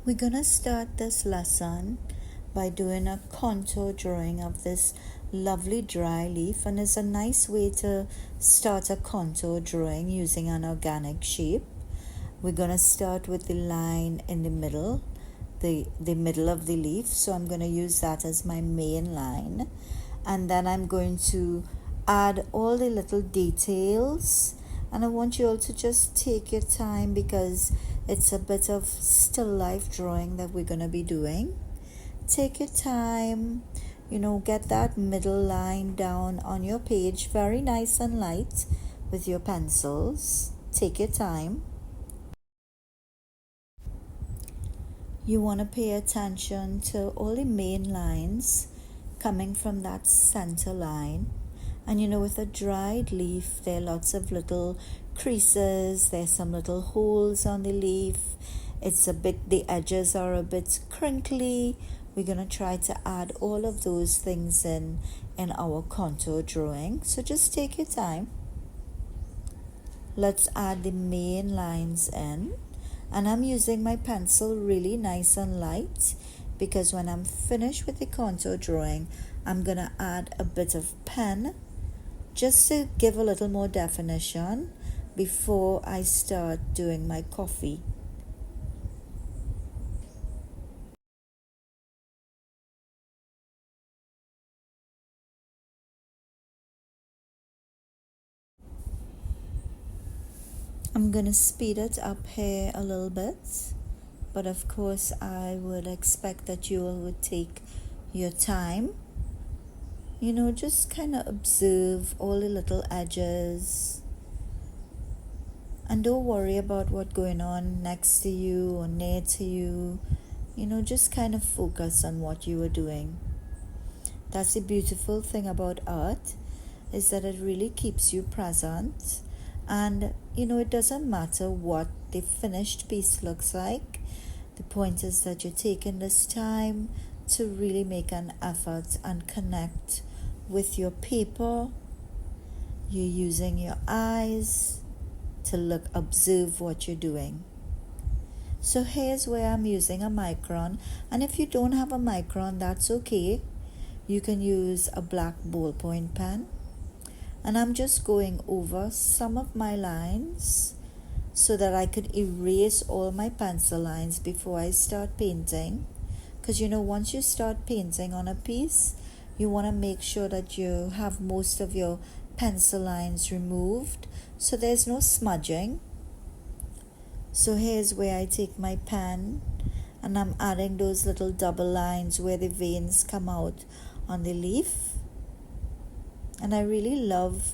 We're gonna start this lesson by doing a contour drawing of this lovely dry leaf, and it's a nice way to start a contour drawing using an organic shape. We're gonna start with the line in the middle, the middle of the leaf, so I'm gonna use that as my main line, and then I'm going to add all the little details. And I want you all to just take your time because it's a bit of still life drawing that we're going to be doing. Take your time, get that middle line down on your page very nice and light with your pencils. Take your time. You want to pay attention to all the main lines coming from that center line. And with a dried leaf, there are lots of little creases, there's some little holes on the leaf. The edges are a bit crinkly. We're going to try to add all of those things in our contour drawing. So just take your time. Let's add the main lines in. And I'm using my pencil really nice and light because when I'm finished with the contour drawing, I'm going to add a bit of pen just to give a little more definition before I start doing my coffee. I'm going to speed it up here a little bit, but of course I would expect that you all would take your time. Just kind of observe all the little edges. And don't worry about what's going on next to you or near to you. Just kind of focus on what you are doing. That's the beautiful thing about art, is that it really keeps you present. And, it doesn't matter what the finished piece looks like. The point is that you're taking this time to really make an effort and connect with your paper. You're using your eyes to observe what you're doing. So here's where I'm using a micron, and if you don't have a micron, that's okay. You can use a black ballpoint pen, and I'm just going over some of my lines so that I could erase all my pencil lines before I start painting. Because once you start painting on a piece, you want to make sure that you have most of your pencil lines removed so there's no smudging. So here's where I take my pen and I'm adding those little double lines where the veins come out on the leaf. And I really love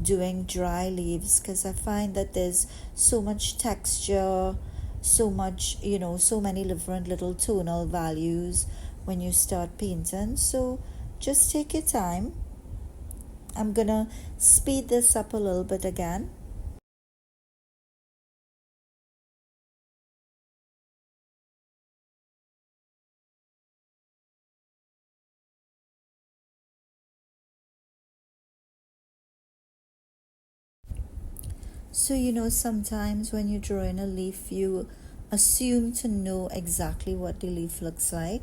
doing dry leaves because I find that there's so much texture, so many different little tonal values when you start painting. So just take your time. I'm gonna speed this up a little bit again. So sometimes when you're drawing a leaf, you assume to know exactly what the leaf looks like.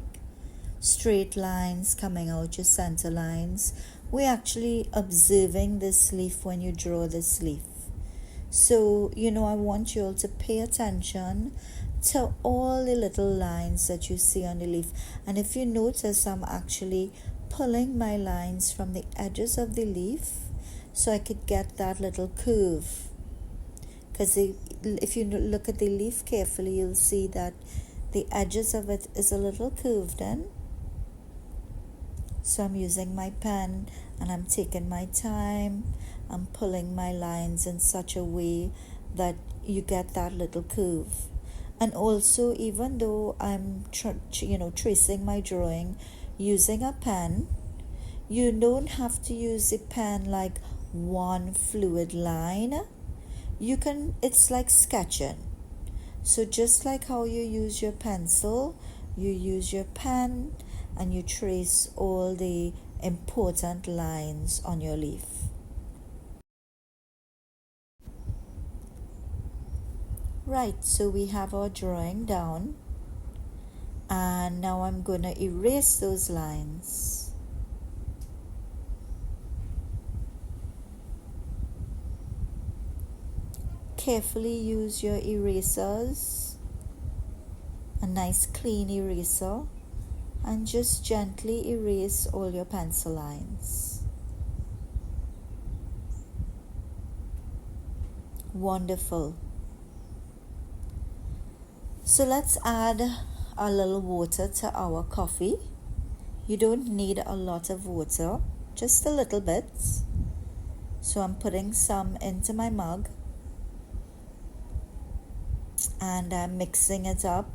Straight lines coming out, your center lines. We're actually observing this leaf when you draw this leaf. So, I want you all to pay attention to all the little lines that you see on the leaf. And if you notice, I'm actually pulling my lines from the edges of the leaf so I could get that little curve. Because if you look at the leaf carefully, you'll see that the edges of it is a little curved in. So I'm using my pen and I'm taking my time. I'm pulling my lines in such a way that you get that little curve. And also, even though I'm tracing my drawing using a pen, you don't have to use the pen like one fluid line. It's like sketching. So just like how you use your pencil, you use your pen and you trace all the important lines on your leaf. Right, so we have our drawing down. And now I'm going to erase those lines. Carefully use your erasers, a nice clean eraser, and just gently erase all your pencil lines. Wonderful. So let's add a little water to our coffee. You don't need a lot of water, just a little bit. So I'm putting some into my mug and I'm mixing it up.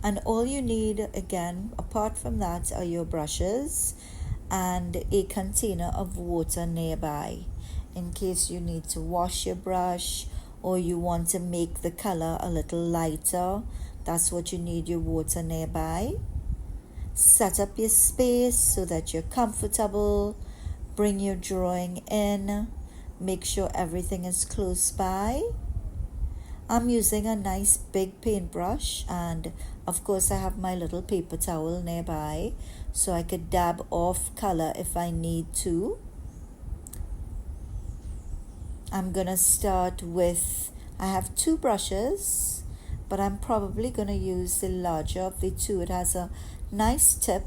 And all you need, again, apart from that, are your brushes and a container of water nearby in case you need to wash your brush or you want to make the color a little lighter. That's what you need, your water nearby. Set up your space so that you're comfortable. Bring your drawing in. Make sure everything is close by. I'm using a nice big paintbrush, and of course I have my little paper towel nearby so I could dab off color if I need to. I'm gonna start with, I have two brushes, but I'm probably gonna use the larger of the two. It has a nice tip,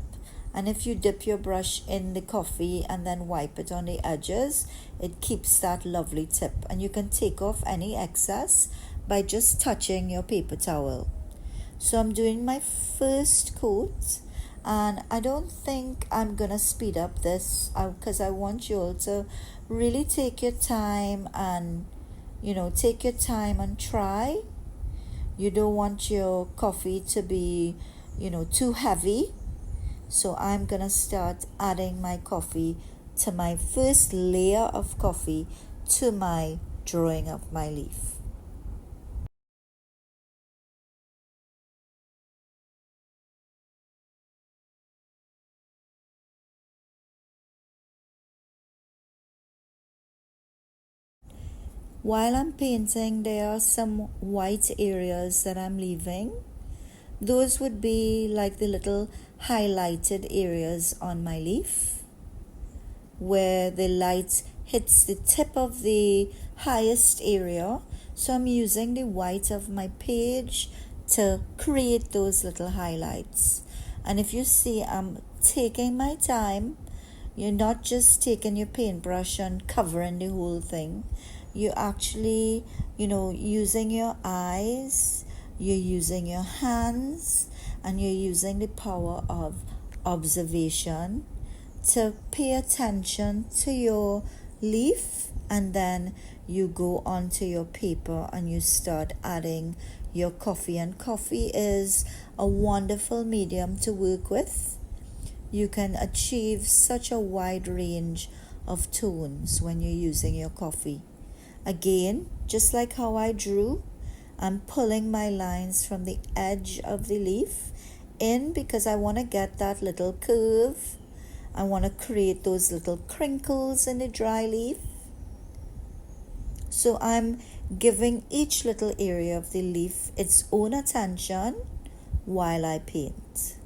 and if you dip your brush in the coffee and then wipe it on the edges, it keeps that lovely tip, and you can take off any excess by just touching your paper towel. So I'm doing my first coat, and I don't think I'm gonna speed up this because I want you all to really take your time and take your time and try. You don't want your coffee to be too heavy. So I'm gonna start adding my coffee to my first layer of coffee to my drawing of my leaf. While I'm painting, there are some white areas that I'm leaving. Those would be like the little highlighted areas on my leaf where the light hits the tip of the highest area. So I'm using the white of my page to create those little highlights. And if you see, I'm taking my time. You're not just taking your paintbrush and covering the whole thing. You're actually, using your eyes, you're using your hands, and you're using the power of observation to pay attention to your leaf, and then you go onto your paper and you start adding your coffee. And coffee is a wonderful medium to work with. You can achieve such a wide range of tones when you're using your coffee. Again, just like how I drew, I'm pulling my lines from the edge of the leaf in because I want to get that little curve. I want to create those little crinkles in the dry leaf. So I'm giving each little area of the leaf its own attention while I paint.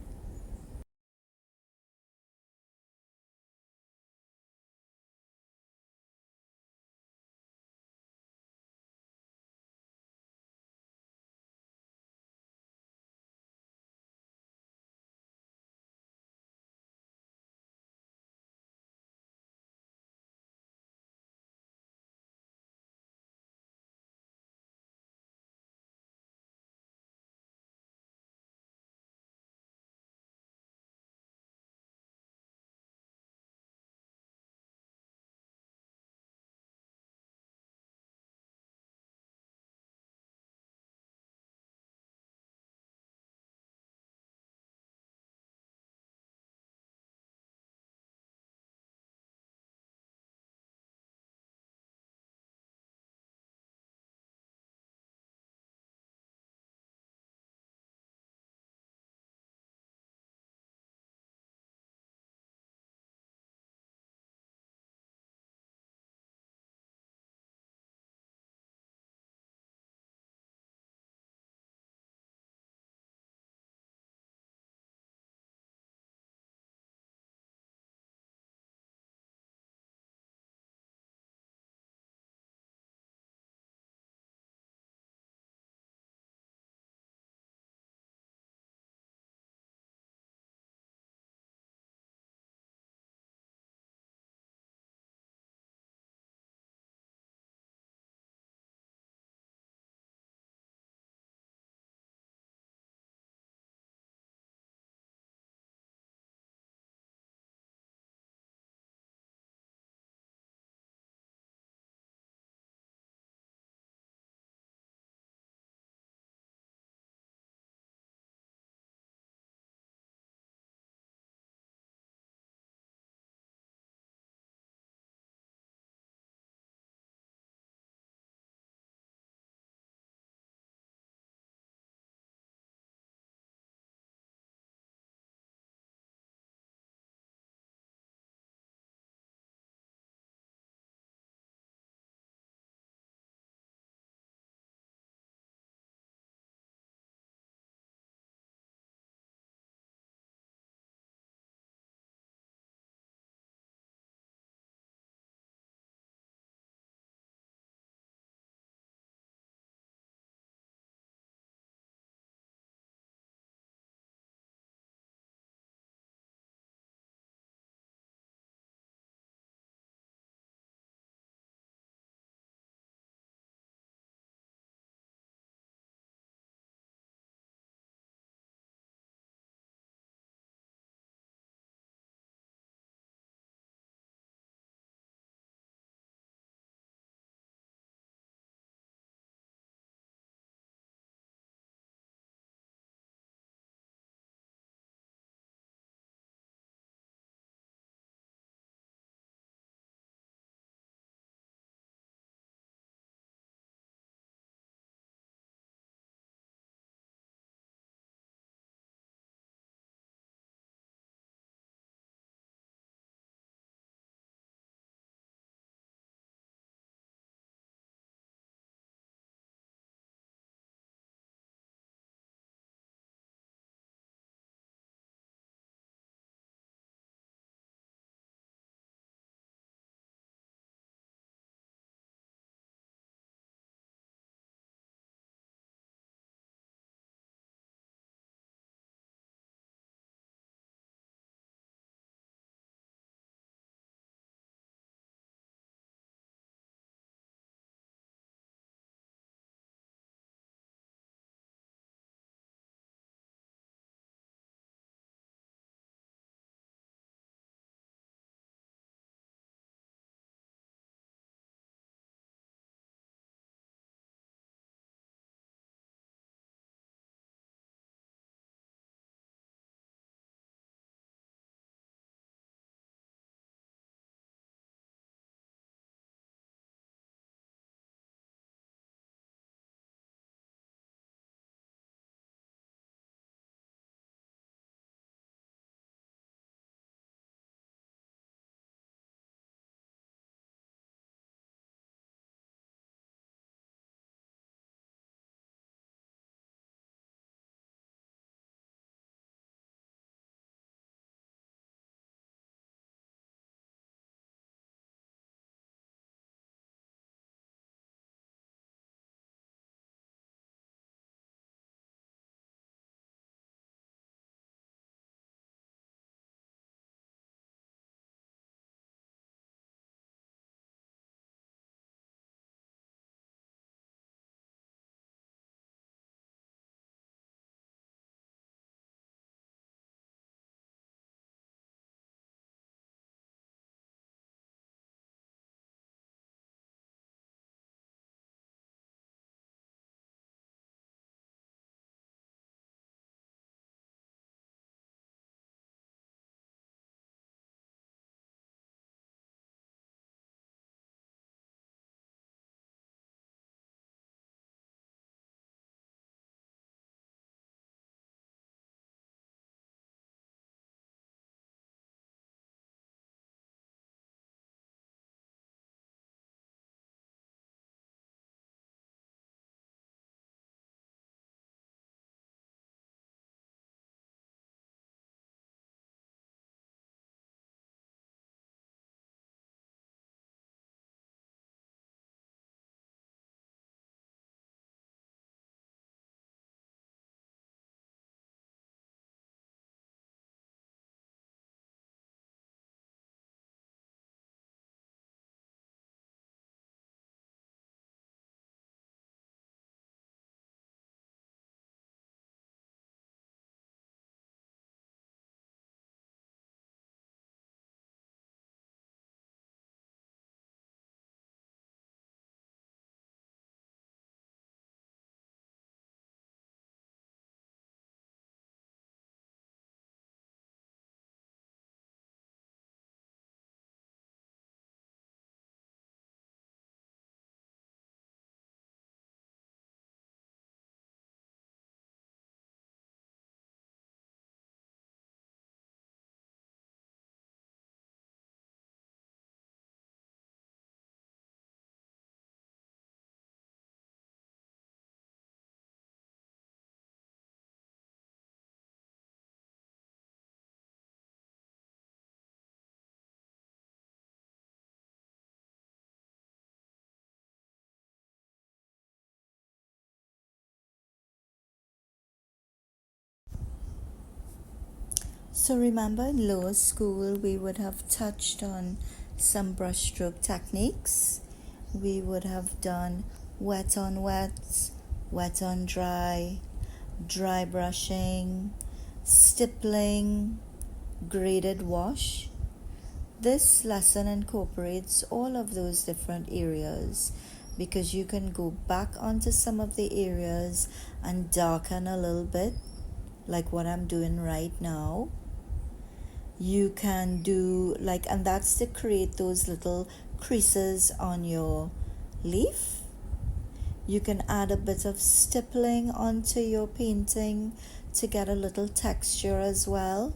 So remember in lower school we would have touched on some brushstroke techniques. We would have done wet on wet, wet on dry, dry brushing, stippling, graded wash. This lesson incorporates all of those different areas because you can go back onto some of the areas and darken a little bit, like what I'm doing right now. You can do and that's to create those little creases on your leaf. You can add a bit of stippling onto your painting to get a little texture as well.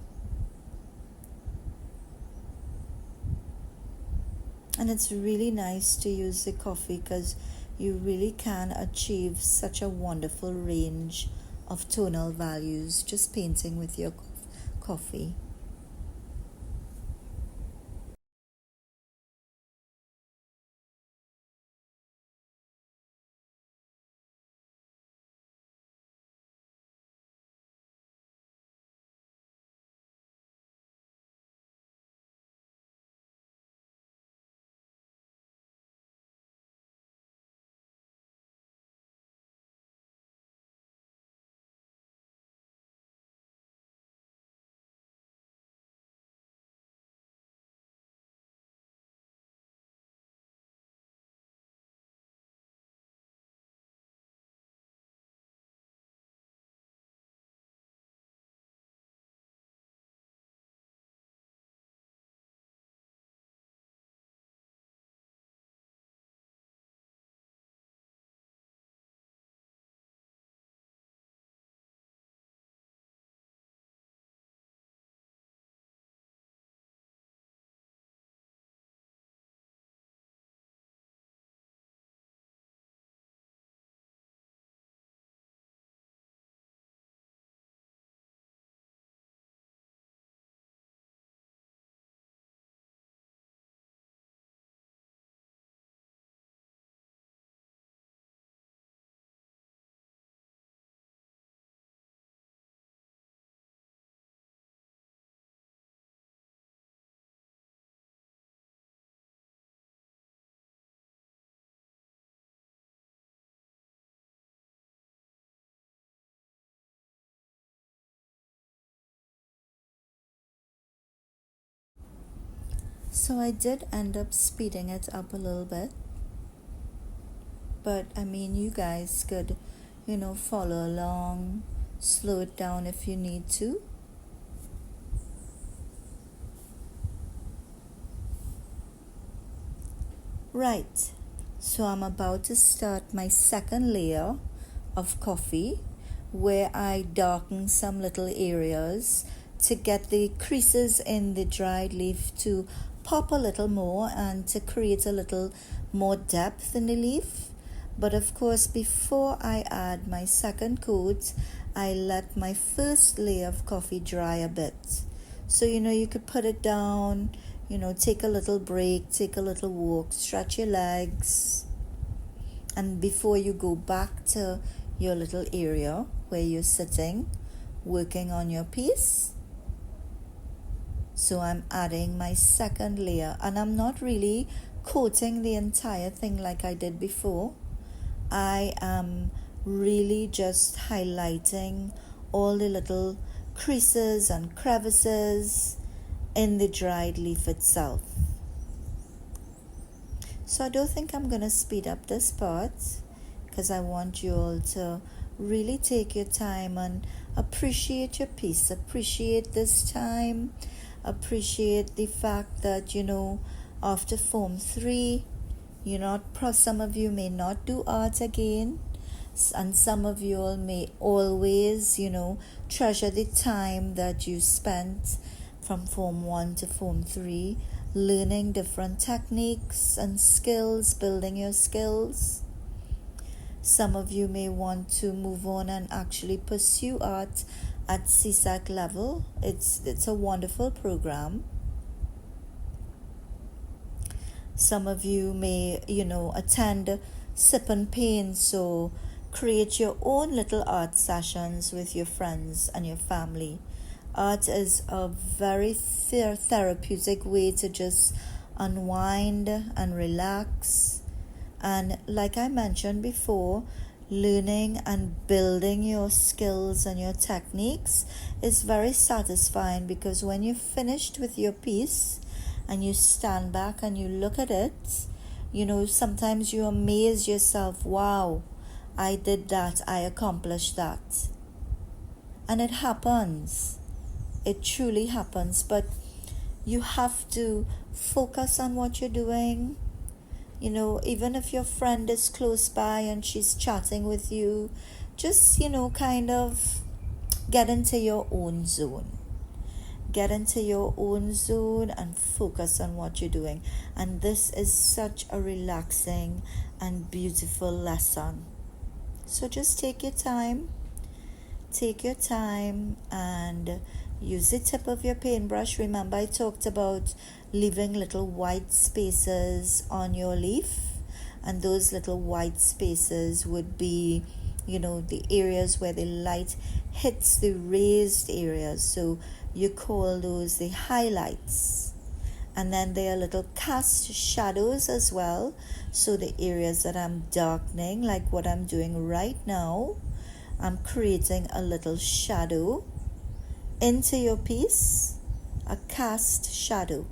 And it's really nice to use the coffee because you really can achieve such a wonderful range of tonal values just painting with your coffee. So I did end up speeding it up a little bit, but I mean you guys could follow along, slow it down if you need to. Right, so I'm about to start my second layer of coffee where I darken some little areas to get the creases in the dried leaf to pop a little more and to create a little more depth in the leaf. But of course, before I add my second coat, I let my first layer of coffee dry a bit. So you could put it down, take a little break, take a little walk, stretch your legs, and before you go back to your little area where you're sitting working on your piece. So I'm adding my second layer, and I'm not really coating the entire thing like I did before. I am really just highlighting all the little creases and crevices in the dried leaf itself. So I don't think I'm going to speed up this part because I want you all to really take your time and appreciate your piece, appreciate this time, appreciate the fact that after Form 3 some of you may not do art again, and some of you all may always treasure the time that you spent from Form 1 to Form 3 learning different techniques and skills, building your skills. Some of you may want to move on and actually pursue art at CSAC level. It's a wonderful program. Some of you may, attend Sip and Paint, so create your own little art sessions with your friends and your family Art is a very therapeutic way to just unwind and relax. And like I mentioned before, learning and building your skills and your techniques is very satisfying, because when you're finished with your piece and you stand back and you look at it, sometimes you amaze yourself, wow, I did that, I accomplished that. And it happens. It truly happens. But you have to focus on what you're doing. Even if your friend is close by and she's chatting with you, just, kind of get into your own zone. Get into your own zone and focus on what you're doing. And this is such a relaxing and beautiful lesson. So just take your time. Take your time and use the tip of your paintbrush. Remember, I talked about leaving little white spaces on your leaf, and those little white spaces would be, the areas where the light hits the raised areas. So you call those the highlights. And then there are little cast shadows as well. So the areas that I'm darkening, like what I'm doing right now, I'm creating a little shadow into your piece, a cast shadow.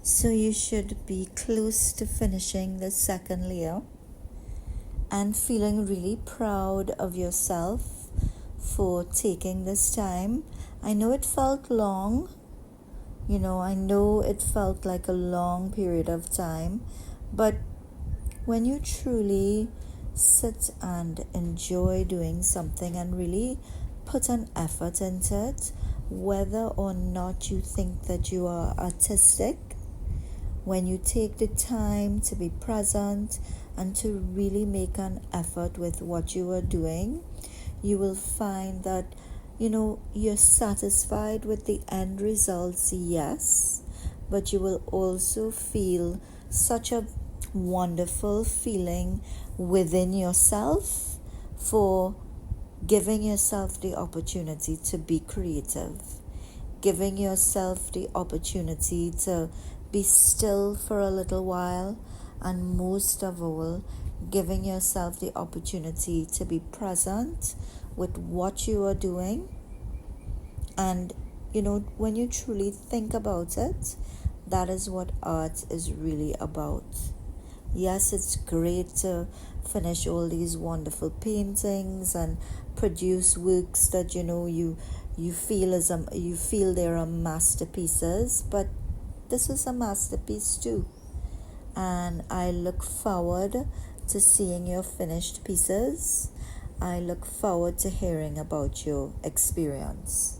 So you should be close to finishing the second layer and feeling really proud of yourself for taking this time. I know it felt long, I know it felt like a long period of time, but when you truly sit and enjoy doing something and really put an effort into it, whether or not you think that you are artistic, when you take the time to be present and to really make an effort with what you are doing, you will find that you're satisfied with the end results, yes, but you will also feel such a wonderful feeling within yourself for giving yourself the opportunity to be creative, giving yourself the opportunity to be still for a little while, and most of all, giving yourself the opportunity to be present with what you are doing. And when you truly think about it, that is what art is really about. Yes, it's great to finish all these wonderful paintings and produce works that you feel they're masterpieces, but this is a masterpiece too. And I look forward to seeing your finished pieces. I look forward to hearing about your experience.